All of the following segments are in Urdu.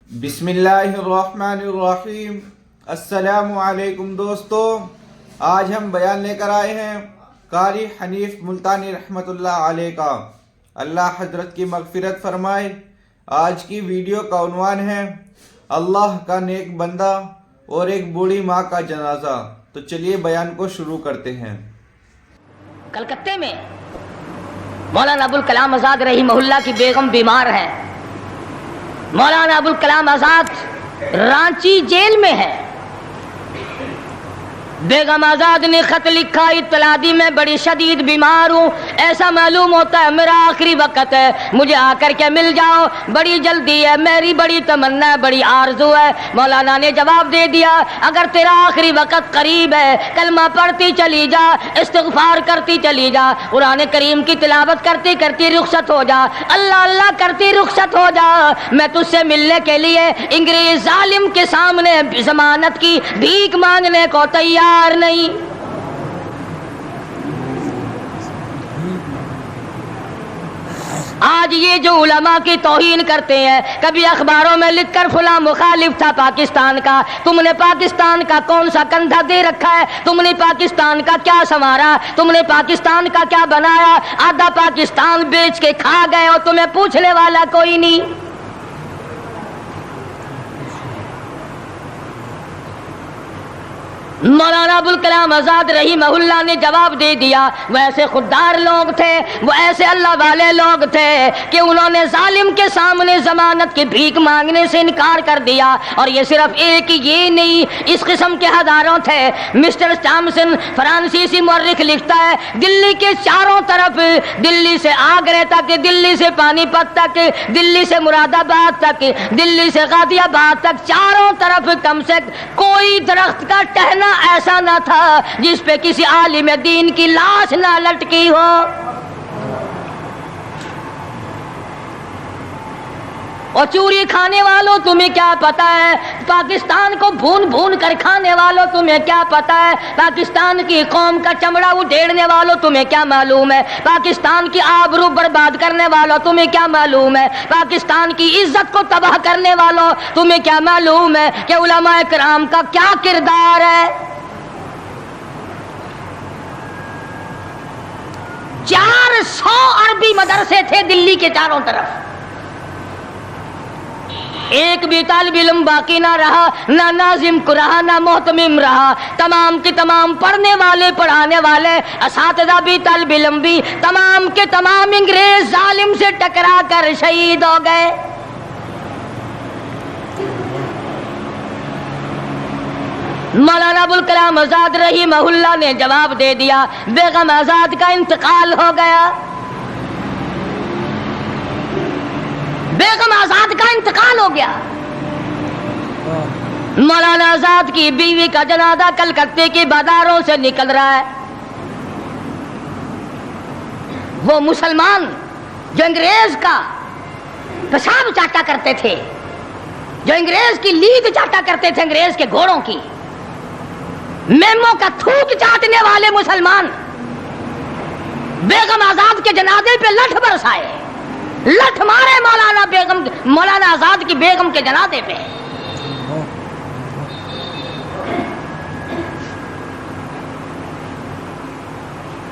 بسم اللہ الرحمن الرحیم۔ السلام علیکم دوستو، آج ہم بیان لے کر آئے ہیں قاری حنیف ملتانی رحمۃ اللہ علیہ کا، اللہ حضرت کی مغفرت فرمائے۔ آج کی ویڈیو کا عنوان ہے اللہ کا نیک بندہ اور ایک بوڑھی ماں کا جنازہ۔ تو چلیے بیان کو شروع کرتے ہیں۔ کلکتے میں مولانا ابوالکلام آزاد رحمہ اللہ کی بیگم بیمار ہے۔ مولانا ابوالکلام آزاد رانچی جیل میں ہے۔ بیگم آزاد نے خط لکھا، اطلاع دی میں بڑی شدید بیمار ہوں، ایسا معلوم ہوتا ہے میرا آخری وقت ہے، مجھے آ کر کے مل جاؤ، بڑی جلدی ہے، میری بڑی تمنا ہے، بڑی آرزو ہے۔ مولانا نے جواب دے دیا، اگر تیرا آخری وقت قریب ہے کلمہ پڑھتی چلی جا، استغفار کرتی چلی جا، قرآن کریم کی تلاوت کرتی کرتی رخصت ہو جا، اللہ اللہ کرتی رخصت ہو جا، میں تجھ سے ملنے کے لیے انگریز ظالم کے سامنے ضمانت کی بھیک مانگنے کو تیار نہیں۔ آج یہ جو علماء کی توہین کرتے ہیں، کبھی اخباروں میں لکھ کر فلاں مخالف تھا پاکستان کا، تم نے پاکستان کا کون سا کندھا دے رکھا ہے، تم نے پاکستان کا کیا سنوارا، تم نے پاکستان کا کیا بنایا، آدھا پاکستان بیچ کے کھا گئے اور تمہیں پوچھنے والا کوئی نہیں۔ مولانا ابوالکلام آزاد رحمہ اللہ نے جواب دے دیا، وہ ایسے خوددار لوگ تھے، وہ ایسے اللہ والے لوگ تھے کہ انہوں نے ظالم کے سامنے ضمانت کی بھیک مانگنے سے انکار کر دیا۔ اور یہ صرف ایک یہ نہیں، اس قسم کے ہزاروں تھے۔ مسٹر ٹامسن فرانسیسی مورخ لکھتا ہے، دلی کے چاروں طرف، دلی سے آگرہ تک، دلی سے پانی پت تک، دلی سے مراد آباد تک، دلی سے غازی آباد تک، چاروں طرف کم سے کوئی درخت کا ٹہنا ایسا نہ تھا جس پہ کسی عالم دین کی لاش نہ لٹکی ہو۔ اور چوری کھانے والوں تمہیں کیا پتا ہے، پاکستان کو بھون بھون کر کھانے والوں تمہیں کیا پتا ہے، پاکستان کی قوم کا چمڑا اڈھیڑنے والوں تمہیں کیا معلوم ہے، پاکستان کی آبرو برباد کرنے والوں تمہیں کیا معلوم ہے، پاکستان کی عزت کو تباہ کرنے والوں تمہیں کیا معلوم ہے کہ علماء کرام کا کیا کردار ہے۔ 400 عربی مدرسے تھے دلی کے چاروں طرف، ایک بھی طالب علم باقی نہ رہا، نہ ناظم کو رہا، نہ محتمم رہا، تمام کے تمام پڑھنے والے پڑھانے والے اساتذہ بھی طالب علم بھی تمام کے تمام انگریز ظالم سے ٹکرا کر شہید ہو گئے۔ مولانا ابوالکلام آزاد رحمہ اللہ نے جواب دے دیا، بیگم آزاد کا انتقال ہو گیا، بیگم آزاد کا انتقال ہو گیا۔ مولانا آزاد کی بیوی کا جنازہ کلکتے کی بازاروں سے نکل رہا ہے۔ وہ مسلمان جو انگریز کا پیشاب چاٹا کرتے تھے، جو انگریز کی لید چاٹا کرتے تھے، انگریز کے گھوڑوں کی میموں کا تھوک چاٹنے والے مسلمان بیگم آزاد کے جنازے پہ لٹھ برسائے، لٹھ مارے مولانا آزاد کی بیگم کے جنازے پہ۔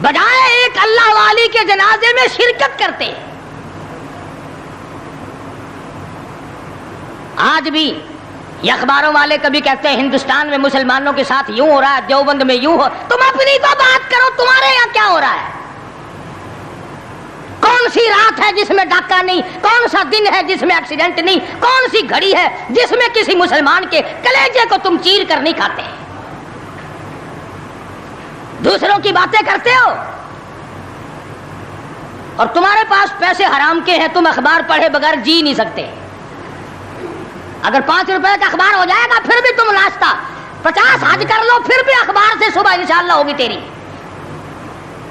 بجائے ایک اللہ والی کے جنازے میں شرکت کرتے۔ آج بھی یہ اخباروں والے کبھی کہتے ہیں ہندوستان میں مسلمانوں کے ساتھ یوں ہو رہا ہے، دیوبند میں یوں ہو، تم اپنی تو بات کرو، تمہارے یہاں کیا ہو رہا ہے؟ کون سی رات ہے جس میں ڈاکہ نہیں، کون سا دن ہے جس میں ایکسیڈنٹ نہیں، کون سی گھڑی ہے جس میں کسی مسلمان کے کلیجے کو تم چیر کر نہیں کھاتے؟ دوسروں کی باتیں کرتے ہو اور تمہارے پاس پیسے حرام کے ہیں، تم اخبار پڑھے بغیر جی نہیں سکتے۔ اگر 5 روپے کا اخبار ہو جائے گا پھر بھی تم ناشتہ 50 حج کر لو، پھر بھی اخبار سے صبح انشاءاللہ ہوگی تیری۔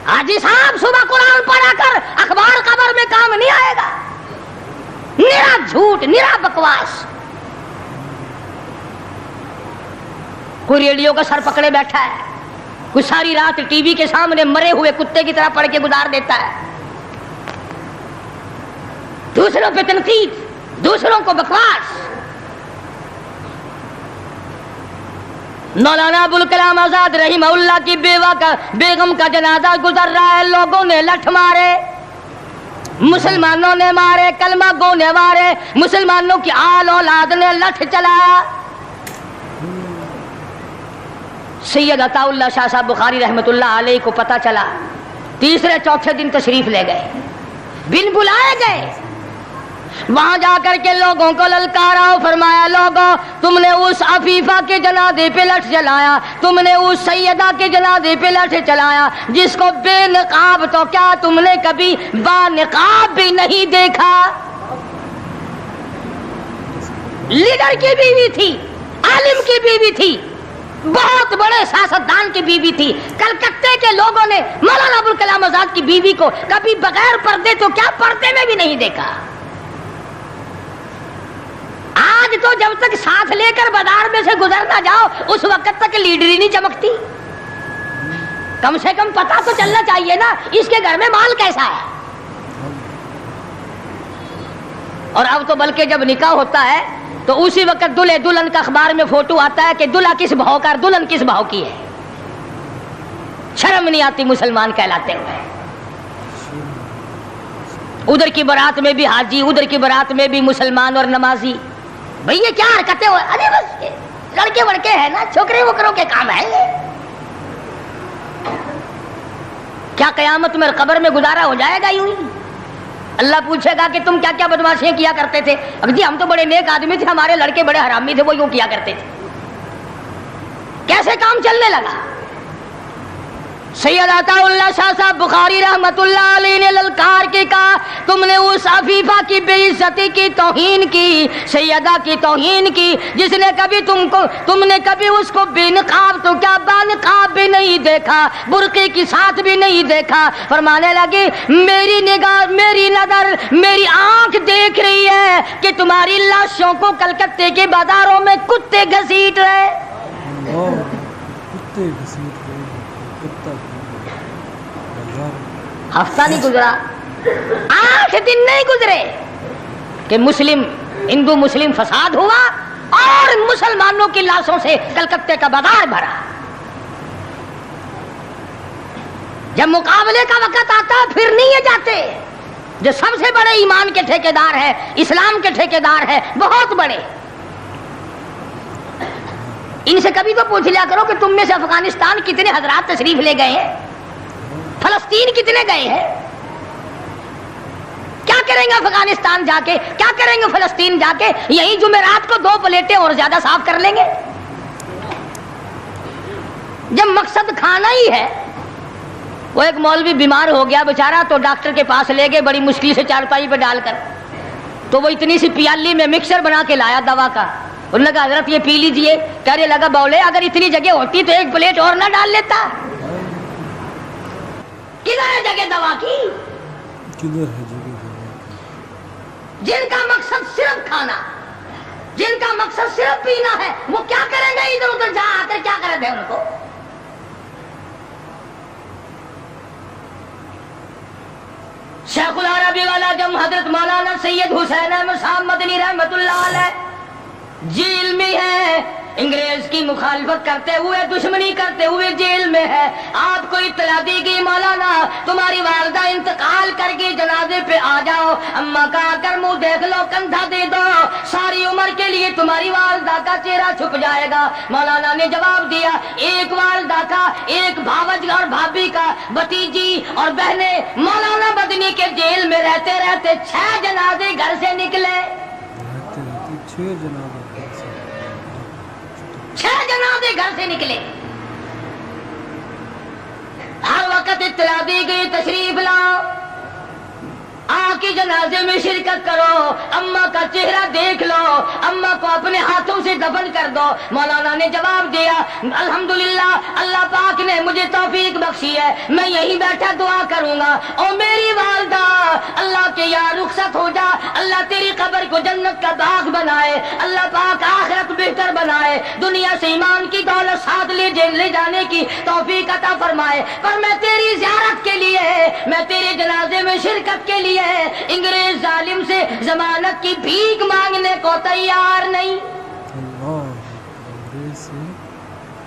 حاجی صاحب صبح قرآن پڑھا کر اخبار قبر میں کام نہیں آئے گا، نرا جھوٹ، نرا بکواس۔ کوئی ریڈیو کا سر پکڑے بیٹھا ہے، کوئی ساری رات ٹی وی کے سامنے مرے ہوئے کتے کی طرح پڑھ کے گزار دیتا ہے، دوسروں پہ تنقید، دوسروں کو بکواس، مولانا ابوال کلام آزاد رحمہ اللہ کی بیگم کا جنازہ گزر رہا ہے، لوگوں نے لٹھ مارے، مسلمانوں نے مارے، کلمہ گو نے مارے، مسلمانوں کی آل اولاد نے لٹھ چلایا۔ سید عطا اللہ شاہ صاحب بخاری رحمۃ اللہ علیہ کو پتہ چلا، تیسرے چوتھے دن تشریف لے گئے، بن بلائے گئے، وہاں جا کر کے لوگوں کو للکارا، فرمایا لوگوں تم نے اس عفیفہ کے جنازے پہ لٹھ چلایا، تم نے اس سیدہ کے جنازے پہ لٹھ چلایا جس کو بے نقاب تو کیا تم نے کبھی با نقاب بھی نہیں دیکھا۔ لیڈر کی بیوی تھی، عالم کی بیوی تھی، بہت بڑے سیاستدان کی بیوی تھی، کلکتے کے لوگوں نے مولانا ابوال کلام آزاد کی بیوی کو کبھی بغیر پردے تو کیا پردے میں بھی نہیں دیکھا۔ آج تو جب تک ساتھ لے کر بازار میں سے گزر نہ جاؤ اس وقت تک لیڈری نہیں چمکتی، کم سے کم پتہ تو چلنا چاہیے نا اس کے گھر میں مال کیسا ہے۔ اور اب تو بلکہ جب نکاح ہوتا ہے تو اسی وقت دلہے دلہن کا اخبار میں فوٹو آتا ہے کہ دلہا کس بھاؤ کا، دلہن کس بھاؤ کی ہے۔ شرم نہیں آتی مسلمان کہلاتے ہوئے۔ ادھر کی بارات میں بھی حاجی، ادھر کی بارات میں بھی مسلمان اور نمازی، بھئی یہ کیا حرکتیں ہو، ارے بس لڑکے وڑکے ہیں نا، چھوکرے وکروں کے کام ہے یہ۔ کیا قیامت میں قبر میں گزارا ہو جائے گا یوں ہی؟ اللہ پوچھے گا کہ تم کیا کیا بدماشیاں کیا کرتے تھے؟ اب جی ہم تو بڑے نیک آدمی تھے، ہمارے لڑکے بڑے حرامی تھے، وہ یوں کیا کرتے تھے۔ کیسے کام چلنے لگا؟ سید عطا اللہ شاہ صاحب بخاری رحمت اللہ علیہ نے للکار کے کہا تم نے اس عفیفہ کی بے عزتی کی، توہین کی، سیدہ کی توہین کی، جس نے کبھی تم نے کبھی اس کو بے نقاب تو کیا با نقاب بھی نہیں دیکھا، برقعے کی ساتھ بھی نہیں دیکھا۔ فرمانے لگے میری نگاہ، میری نظر، میری آنکھ دیکھ رہی ہے کہ تمہاری لاشوں کو کلکتے کے بازاروں میں کتے گھسیٹ رہے۔ ہفتہ نہیں گزرا، 8 دن نہیں گزرے کہ ہندو مسلم فساد ہوا اور مسلمانوں کی لاشوں سے کلکتے کا بازار بھرا۔ جب مقابلے کا وقت آتا پھر نہیں یہ جاتے، جو سب سے بڑے ایمان کے ٹھیکیدار ہے، اسلام کے ٹھیکیدار ہے، بہت بڑے، ان سے کبھی تو پوچھ لیا کرو کہ تم میں سے افغانستان کتنے حضرات تشریف لے گئے ہیں، فلسطین کتنے گئے ہیں، کیا کریں گے افغانستان جا کے، کیا کریں گے فلسطین جا کے؟ یہی جمعرات کو 2 پلیٹیں اور زیادہ صاف کر لیں گے۔ جب مقصد کھانا ہی ہے، وہ ایک مولوی بیمار ہو گیا بیچارہ، تو ڈاکٹر کے پاس لے گئے بڑی مشکل سے چارپائی پہ ڈال کر، تو وہ اتنی سی پیالی میں مکسر بنا کے لایا دوا کا، انہوں نے کہا حضرت یہ پی لیجئے۔ کہنے لگا بولے اگر اتنی جگہ ہوتی تو 1 پلیٹ اور نہ ڈال لیتا۔ کدھر ہے جگہ دوا کی؟ کدھر ہے جگہ؟ جن کا مقصد صرف کھانا، جن کا مقصد صرف پینا ہے، وہ کیا کریں گے ادھر ادھر جا آ کر، کیا کریں گے ان کو؟ شیخ العربی والا جب حضرت مولانا سید حسین احمد صاحب مدنی رحمت اللہ علیہ جیل میں ہے، انگریز کی مخالفت کرتے ہوئے، دشمنی کرتے ہوئے جیل میں ہے، آپ کو اطلاع دی گئی مولانا تمہاری والدہ انتقال کر گئی، جنازے پہ آ جاؤ، اما کا آ کر منہ دیکھ لو، کندھا دے دو، ساری عمر کے لیے تمہاری والدہ کا چہرہ چھپ جائے گا۔ مولانا نے جواب دیا ایک والدہ کا، ایک بھاوج اور بھابھی کا، بھتیجی اور بہنیں مولانا مدنی کے جیل میں رہتے رہتے 6 جنازے گھر سے نکلے، 6 جنازے گھر سے نکلے۔ ہر وقت اطلاع دی گئی تشریف لاؤ، آ کے جنازے میں شرکت کرو، اماں کا چہرہ دیکھ لو، اماں کو اپنے ہاتھوں سے دفن کر دو۔ مولانا نے جواب دیا الحمدللہ اللہ پاک نے مجھے توفیق بخشی ہے، میں یہیں بیٹھا دعا کروں گا، اور میری والدہ اللہ کے یہاں رخصت ہو جا، اللہ تیری قبر کو جنت کا باغ بنائے، اللہ پاک آخرت بہتر بنائے، دنیا سے ایمان کی دولت ساتھ لے جانے کی توفیق عطا فرمائے، پر میں تیری زیارت کے لیے، میں تیرے جنازے میں شرکت کے لیے انگریز ظالم سے ضمانت کی بھیک مانگنے کو تیار نہیں۔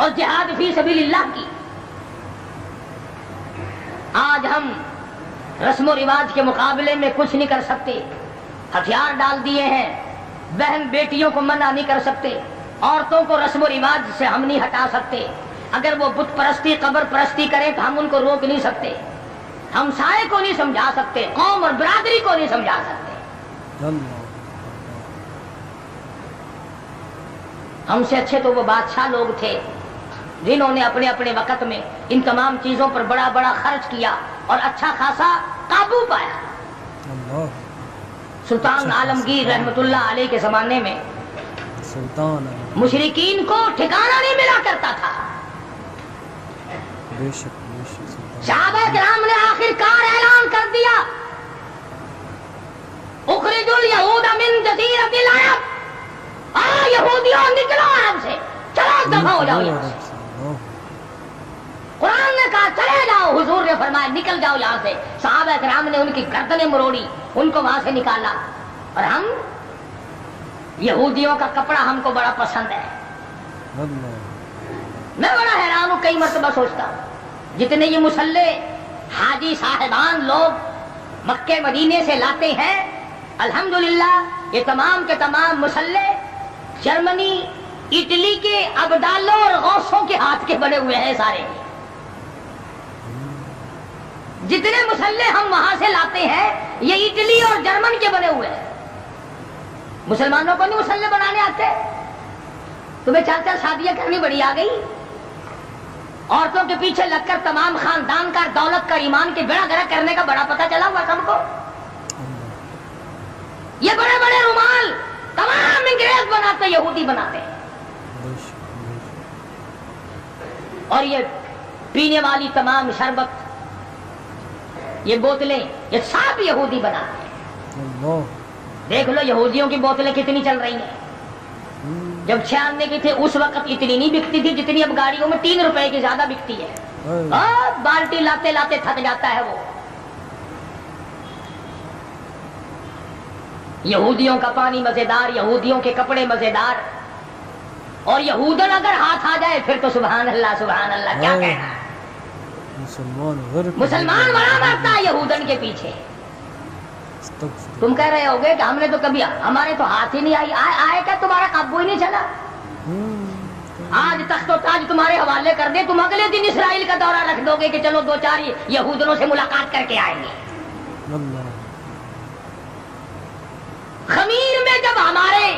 اور جہاد فی سبیل اللہ کی. آج ہم رسم و رواج کے مقابلے میں کچھ نہیں کر سکتے. ہتھیار ڈال دیے ہیں. بہن بیٹیوں کو منع نہیں کر سکتے. عورتوں کو رسم و رواج سے ہم نہیں ہٹا سکتے. اگر وہ بت پرستی قبر پرستی کریں تو ہم ان کو روک نہیں سکتے. ہم سائے کو نہیں سمجھا سکتے. قوم اور برادری کو نہیں سمجھا سکتے. ہم سے اچھے تو وہ بادشاہ لوگ تھے جنہوں نے اپنے اپنے وقت میں ان تمام چیزوں پر بڑا بڑا خرچ کیا اور اچھا خاصا قابو پایا. سلطان عالمگیر رحمت اللہ علیہ کے زمانے میں سلطان مشرکین کو ٹھکانہ نہیں ملا کرتا تھا. بے شک سلطان. صحابہ کرام نے آخر کار اعلان کر دیا اخرجوا اليہود من جزیرۃ العرب. یہودیوں نکلو عرب سے. چلو دفع ہو جاؤ یہاں سے. قرآن نے کہا چلے جاؤ. حضور نے فرمایا نکل جاؤ یہاں سے. صحابہ کرام نے ان کی گردنیں مروڑی, ان کو وہاں سے نکالا. اور ہم یہودیوں کا کپڑا ہم کو بڑا پسند ہے. میں بڑا حیران ہوں, کئی مرتبہ سوچتا ہوں جتنے یہ مسلح حاجی صاحبان لوگ مکے مدینے سے لاتے ہیں, الحمدللہ یہ تمام کے تمام مسلح جرمنی اٹلی کے ابدالوں اور غوثوں کے ہاتھ کے بنے ہوئے ہیں. سارے جتنے مسلح ہم وہاں سے لاتے ہیں یہ اٹلی اور جرمن کے بنے ہوئے ہیں. مسلمانوں کو نہیں مسلح بنانے آتے. تمہیں چار چار شادیاں کرنی بڑی آ گئی. عورتوں کے پیچھے لگ کر تمام خاندان کا, دولت کا, ایمان کے بیڑا گرک کرنے کا بڑا پتہ چلا ہوا سب کو. یہ بڑے بڑے رومال تمام انگریز بناتے, یہودی بناتے ہیں. اور یہ پینے والی تمام شربت, یہ بوتلیں, یہ سب یہودی بناتے ہیں. دیکھ لو یہودیوں کی بوتلیں کتنی چل رہی ہیں. جب 96 کی تھے اس وقت اتنی نہیں بکتی تھی جتنی اب گاڑیوں میں 3 روپے کی زیادہ بکتی ہے. بالٹی لاتے لاتے تھک جاتا ہے وہ. یہودیوں کا پانی مزیدار, یہودیوں کے کپڑے مزیدار, اور یہودن اگر ہاتھ آ جائے پھر تو سبحان اللہ سبحان اللہ. کیا کہنا, مسلمان بڑا مرتا ہے یہودن کے پیچھے. تم کہہ رہے ہوگے کہ ہم نے تو کبھی, ہمارے تو ہاتھ ہی نہیں آئے کیا, تمہارا قابو ہی نہیں چلا. آج تخت و تاج تمہارے حوالے کر دے, تم اگلے دن اسرائیل کا دورہ رکھ دو گے کہ چلو 2-4 یہودنوں سے ملاقات کر کے آئیں گے. خمیر میں جب ہمارے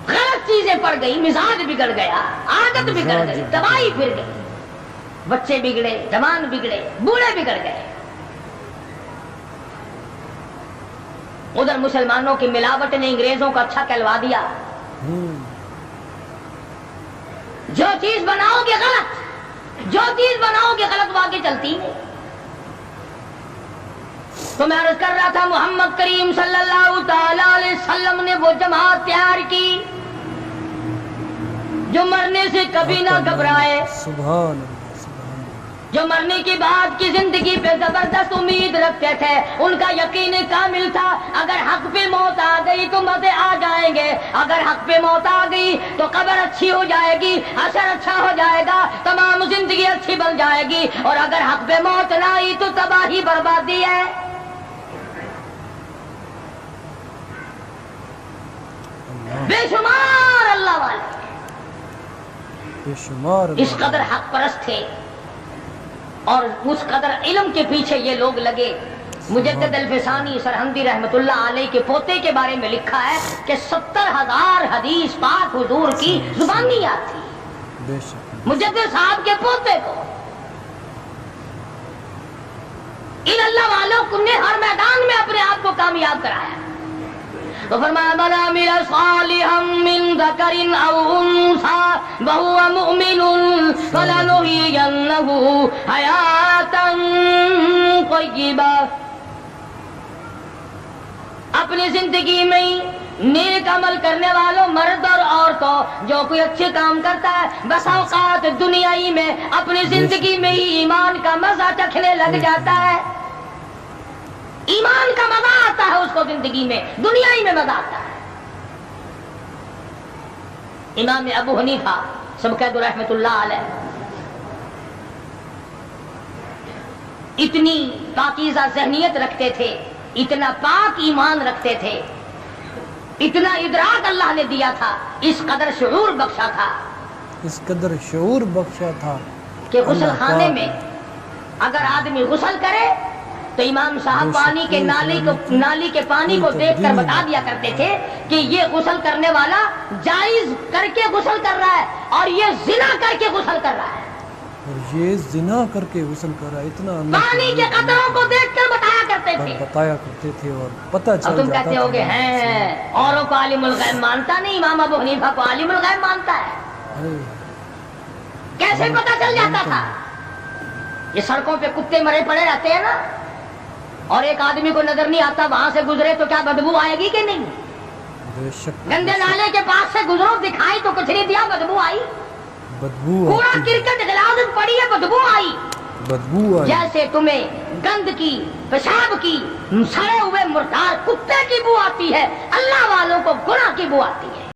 غلط چیزیں پڑ گئی, مزاج بگڑ گیا, عادت بگڑ گئی, دوائی پھر گئی, بچے بگڑے, جوان بگڑے, بوڑھے بگڑ گئے. ادھر مسلمانوں کی ملاوٹ نے انگریزوں کو اچھا کہلوا دیا. جو چیز بناؤ گے غلط, جو چیز بناؤ گے غلط واقع چلتی ہے. تو میں عرض کر رہا تھا محمد کریم صلی اللہ تعالی علیہ وسلم نے وہ جماعت تیار کی جو مرنے سے کبھی نہ گھبرائے, جو مرنے کے بعد کی زندگی پہ زبردست امید رکھتے تھے. ان کا یقین کامل تھا اگر حق پہ موت آ گئی تو مزے آ جائیں گے, اگر حق پہ موت آ گئی تو قبر اچھی ہو جائے گی, اثر اچھا ہو جائے گا, تمام زندگی اچھی بن جائے گی, اور اگر حق پہ موت نہ آئی تو تباہی بربادی ہے. بے شمار اللہ والے اس قدر حق پرست تھے اور اس قدر علم کے پیچھے یہ لوگ لگے. مجدد الفسانی سرہندی رحمت اللہ علیہ کے پوتے کے بارے میں لکھا ہے کہ 70,000 حدیث پاک حضور کی زبانی یاد تھی. مجدد صاحب کے پوتے کو ان اللہ والوں نے ہر میدان میں اپنے آپ کو کامیاب کرایا. تو فرمایا من عمل صالحا من ذکر او انثى وهو مؤمن فلنحيينه حیاتا طیبہ. اپنی زندگی میں نیک عمل کرنے والوں مرد اور عورتوں جو کوئی اچھے کام کرتا ہے بس اوقات دنیائی میں اپنی زندگی میں ہی ایمان کا مزہ چکھنے لگ جاتا ہے. ایمان کا مزہ آتا ہے اس کو زندگی میں, دنیا ہی میں مزہ آتا ہے. امام ابو حنیفہ سب کہہ دو رحمت اللہ علیہ. اتنی پاکیزہ ذہنیت رکھتے تھے، اتنا پاک ایمان رکھتے تھے، اتنا ادراک اللہ نے دیا تھا، اس قدر شعور بخشا تھا، اس قدر شعور بخشا تھا کہ غسل اللہ خانے پاک میں اگر آدمی غسل کرے تو امام صاحب پانی کے نالی کے پانی کو دیکھ کر بتا دیا کرتے تھے کہ یہ غسل کرنے والا جائز کر کے غسل کر رہا ہے اور یہ زنا کر کے غسل کر رہا ہے. اور یہ زنا کر کے غسل کر رہا ہے. اتنا اللہ پانی کے قطروں کو دیکھ کر بتایا کرتے تھے. بتایا کرتے تھے اور پتہ اور چل تم جاتا کہتے ہو کہ ہیں اوروں کو عالم الغیب مانتا نہیں، امام ابو حنیفہ کو عالم الغیب مانتا ہے. کیسے پتہ چل جاتا تھا؟ یہ سڑکوں پہ کتے مرے پڑے رہتے ہیں نا، اور ایک آدمی کو نظر نہیں آتا، وہاں سے گزرے تو کیا بدبو آئے گی کہ نہیں؟ بے شک گندے نالے کے پاس سے گزرو، دکھائی تو کچھ نہیں دیا، بدبو آئی. بدبو کوڑا آتی ہے، کرکٹ غلاظت پڑی ہے، بدبو آئی. بدبو آئی. جیسے تمہیں گند کی، پیشاب کی، سڑے ہوئے مردار کتے کی بو آتی ہے، اللہ والوں کو گناہ کی بو آتی ہے.